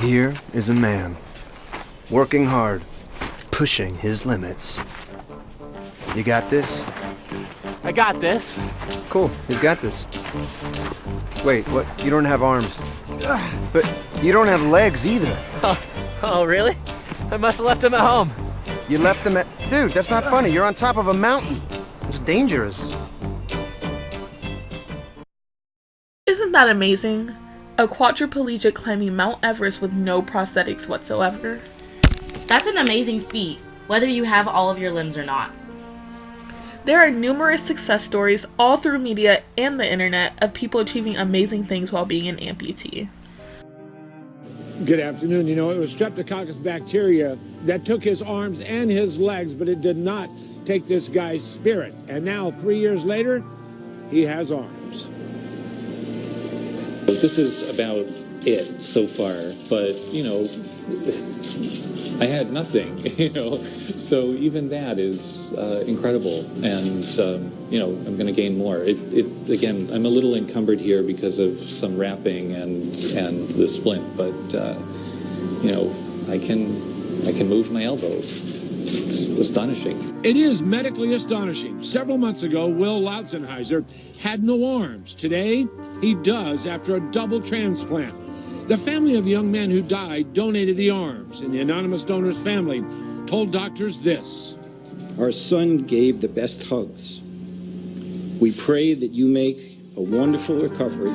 Here is a man, working hard, pushing his limits. You got this? I got this. Cool, he's got this. Wait, what? You don't have arms. But you don't have legs either. Oh, really? I must have left him at home. You left them at... Dude, that's not funny. You're on top of a mountain. It's dangerous. Isn't that amazing? A quadriplegic climbing Mount Everest with no prosthetics whatsoever. That's an amazing feat, whether you have all of your limbs or not. There are numerous success stories all through media and the internet of people achieving amazing things while being an amputee. Good afternoon. You know, it was Streptococcus bacteria that took his arms and his legs, but it did not take this guy's spirit. And now, 3 years later, he has arms. This is about it so far, but, you know, I had nothing, you know, so even that is incredible, and, you know, I'm going to gain more. Again, I'm a little encumbered here because of some wrapping and the splint, but, you know, I can move my elbow. It's astonishing. It is medically astonishing. Several months ago, Will Lautzenheiser had no arms. Today, he does after a double transplant. The family of the young man who died donated the arms, and the anonymous donor's family told doctors this. Our son gave the best hugs. We pray that you make a wonderful recovery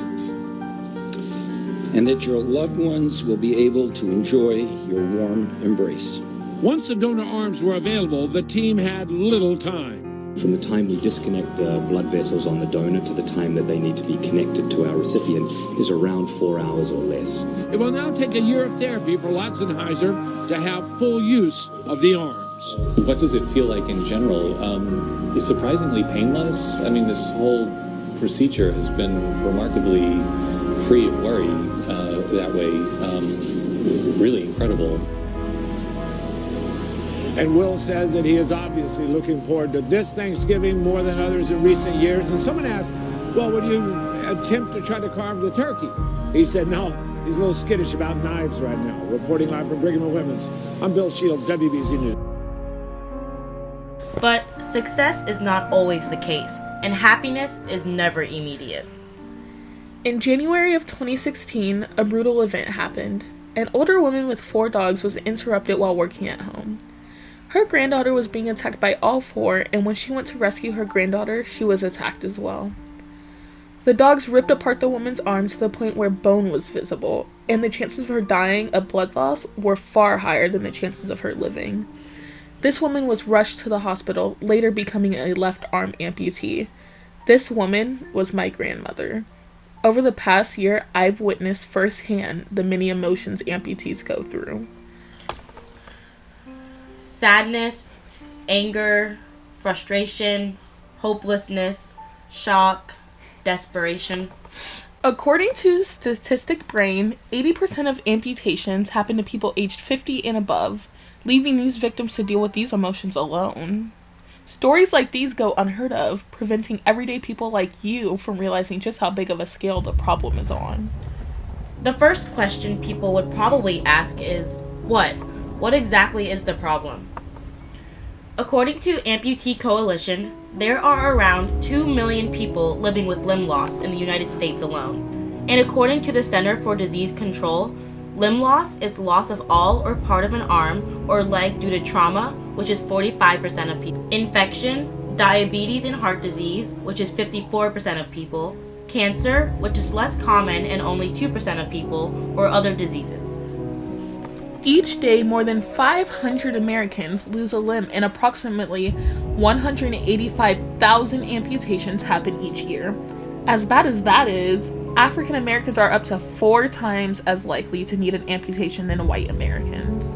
and that your loved ones will be able to enjoy your warm embrace. Once the donor arms were available, the team had little time. From the time we disconnect the blood vessels on the donor to the time that they need to be connected to our recipient is around 4 hours or less. It will now take a year of therapy for Lautzenheiser to have full use of the arms. What does it feel like in general? It's surprisingly painless. I mean, this whole procedure has been remarkably free of worry that way. Really incredible. And Will says that he is obviously looking forward to this Thanksgiving more than others in recent years. And someone asked, well, would you attempt to try to carve the turkey? He said, no, he's a little skittish about knives right now. Reporting live from Brigham and Women's, I'm Bill Shields, WBZ News. But success is not always the case, and happiness is never immediate. In January of 2016, a brutal event happened. An older woman with 4 dogs was interrupted while working at home. Her granddaughter was being attacked by all 4, and when she went to rescue her granddaughter, she was attacked as well. The dogs ripped apart the woman's arm to the point where bone was visible, and the chances of her dying of blood loss were far higher than the chances of her living. This woman was rushed to the hospital, later becoming a left arm amputee. This woman was my grandmother. Over the past year, I've witnessed firsthand the many emotions amputees go through. Sadness, anger, frustration, hopelessness, shock, desperation. According to Statistic Brain, 80% of amputations happen to people aged 50 and above, leaving these victims to deal with these emotions alone. Stories like these go unheard of, preventing everyday people like you from realizing just how big of a scale the problem is on. The first question people would probably ask is, what? What exactly is the problem? According to Amputee Coalition, there are around 2 million people living with limb loss in the United States alone. And according to the Center for Disease Control, limb loss is loss of all or part of an arm or leg due to trauma, which is 45% of people. Infection, diabetes and heart disease, which is 54% of people. Cancer, which is less common and only 2% of people, or other diseases. Each day, more than 500 Americans lose a limb, and approximately 185,000 amputations happen each year. As bad as that is, African Americans are up to 4 times as likely to need an amputation than white Americans.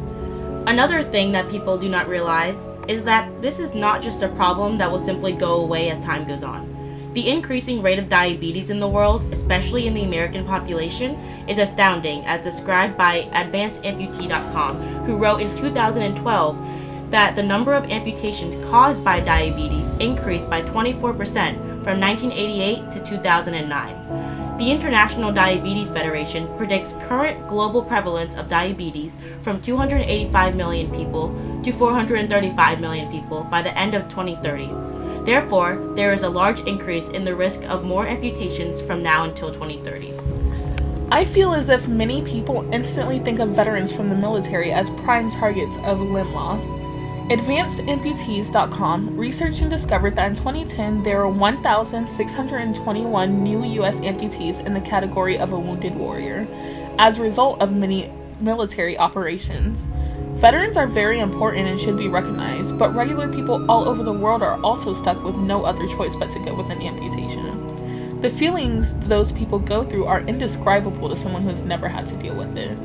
Another thing that people do not realize is that this is not just a problem that will simply go away as time goes on. The increasing rate of diabetes in the world, especially in the American population, is astounding, as described by AdvancedAmputee.com, who wrote in 2012 that the number of amputations caused by diabetes increased by 24% from 1988 to 2009. The International Diabetes Federation predicts current global prevalence of diabetes from 285 million people to 435 million people by the end of 2030. Therefore, there is a large increase in the risk of more amputations from now until 2030. I feel as if many people instantly think of veterans from the military as prime targets of limb loss. AdvancedAmputeeS.com researched and discovered that in 2010 there were 1,621 new U.S. amputees in the category of a wounded warrior, as a result of many military operations. Veterans are very important and should be recognized, but regular people all over the world are also stuck with no other choice but to go with an amputation. The feelings those people go through are indescribable to someone who's never had to deal with it.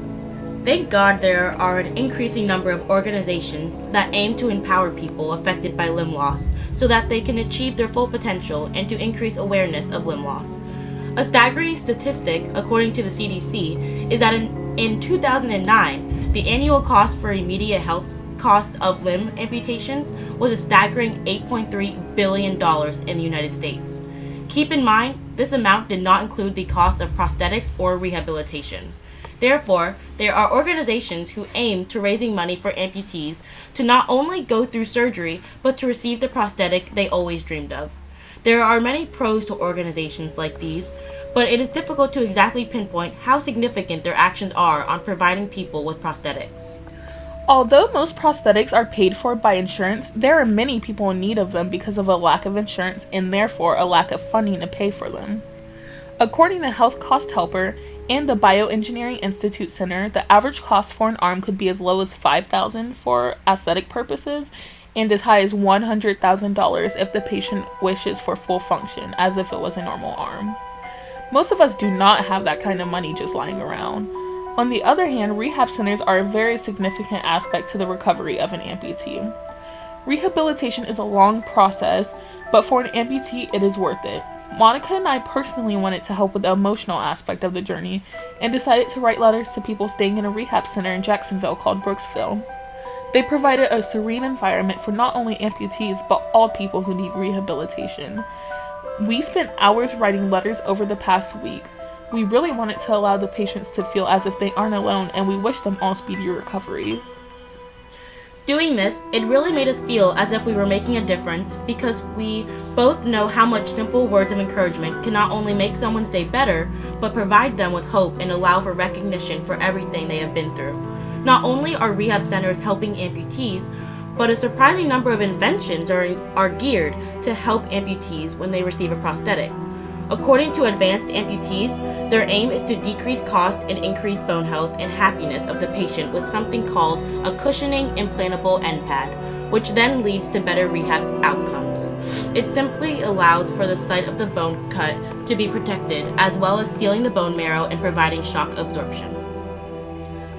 Thank God there are an increasing number of organizations that aim to empower people affected by limb loss so that they can achieve their full potential and to increase awareness of limb loss. A staggering statistic, according to the CDC, is that in 2009, the annual cost for immediate health cost of limb amputations was a staggering $8.3 billion in the United States. Keep in mind, this amount did not include the cost of prosthetics or rehabilitation. Therefore, there are organizations who aim to raising money for amputees to not only go through surgery, but to receive the prosthetic they always dreamed of. There are many pros to organizations like these, but it is difficult to exactly pinpoint how significant their actions are on providing people with prosthetics. Although most prosthetics are paid for by insurance, there are many people in need of them because of a lack of insurance and therefore a lack of funding to pay for them. According to Health Cost Helper and the Bioengineering Institute Center, the average cost for an arm could be as low as $5,000 for aesthetic purposes and as high as $100,000 if the patient wishes for full function, as if it was a normal arm. Most of us do not have that kind of money just lying around. On the other hand, rehab centers are a very significant aspect to the recovery of an amputee. Rehabilitation is a long process, but for an amputee, it is worth it. Monica and I personally wanted to help with the emotional aspect of the journey and decided to write letters to people staying in a rehab center in Jacksonville called Brooksville. They provided a serene environment for not only amputees, but all people who need rehabilitation. We spent hours writing letters over the past week. We really wanted to allow the patients to feel as if they aren't alone, and we wish them all speedy recoveries. Doing this, it really made us feel as if we were making a difference because we both know how much simple words of encouragement can not only make someone's day better, but provide them with hope and allow for recognition for everything they have been through. Not only are rehab centers helping amputees, but a surprising number of inventions are geared to help amputees when they receive a prosthetic. According to Advanced Amputees, their aim is to decrease cost and increase bone health and happiness of the patient with something called a cushioning implantable end pad, which then leads to better rehab outcomes. It simply allows for the site of the bone cut to be protected, as well as sealing the bone marrow and providing shock absorption.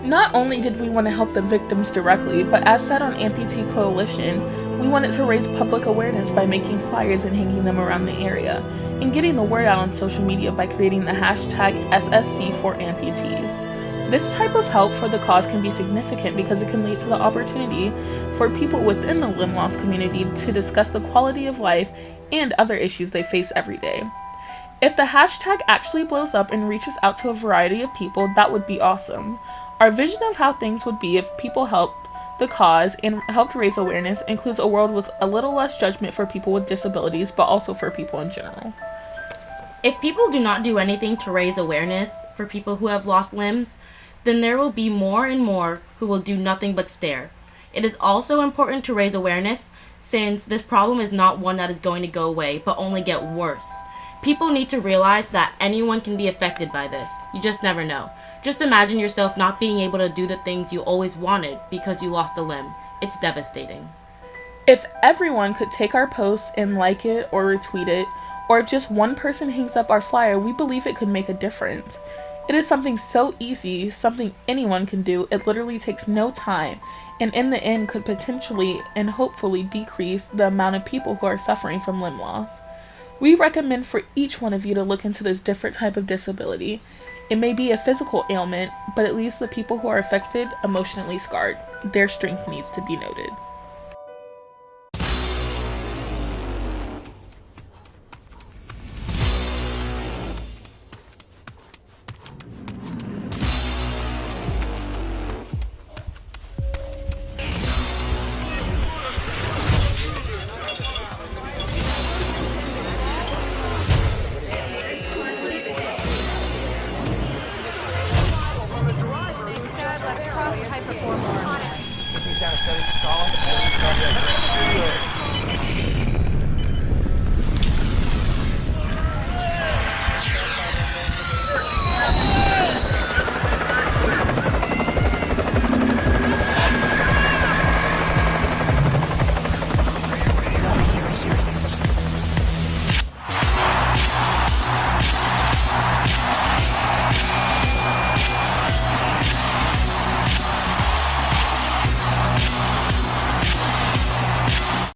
Not only did we want to help the victims directly, but as said on Amputee Coalition, we wanted to raise public awareness by making flyers and hanging them around the area, and getting the word out on social media by creating the hashtag #SSC4Amputees. This type of help for the cause can be significant because it can lead to the opportunity for people within the limb loss community to discuss the quality of life and other issues they face every day. If the hashtag actually blows up and reaches out to a variety of people, that would be awesome. Our vision of how things would be if people helped the cause and helped raise awareness includes a world with a little less judgment for people with disabilities, but also for people in general. If people do not do anything to raise awareness for people who have lost limbs, then there will be more and more who will do nothing but stare. It is also important to raise awareness since this problem is not one that is going to go away, but only get worse. People need to realize that anyone can be affected by this. You just never know. Just imagine yourself not being able to do the things you always wanted because you lost a limb. It's devastating. If everyone could take our post and like it or retweet it, or if just one person hangs up our flyer, we believe it could make a difference. It is something so easy, something anyone can do. It literally takes no time, and in the end could potentially and hopefully decrease the amount of people who are suffering from limb loss. We recommend for each one of you to look into this different type of disability. It may be a physical ailment, but it leaves the people who are affected emotionally scarred. Their strength needs to be noted.